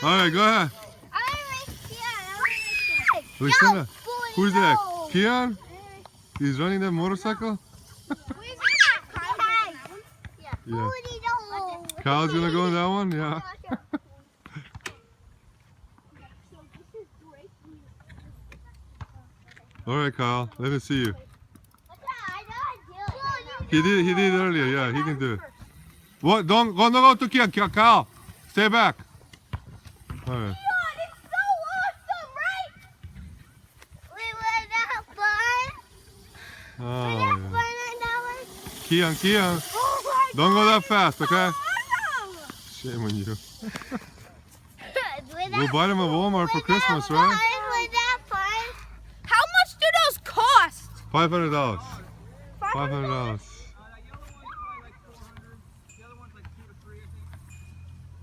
All right, go ahead. Yo, Lucinda, boy, who's that? no. Kian? He's running that motorcycle? Yeah. Kyle's gonna go in that one? Yeah. All right, Kyle. Let me see you. He did it earlier. Yeah, he can do it. What? Don't go to Kian. Kyle, stay back. All right. Oh, yeah. Kian. Don't go that fast, okay? Shame on you. We'll buy them at Walmart for Christmas, right? How much do those cost? $500. $500.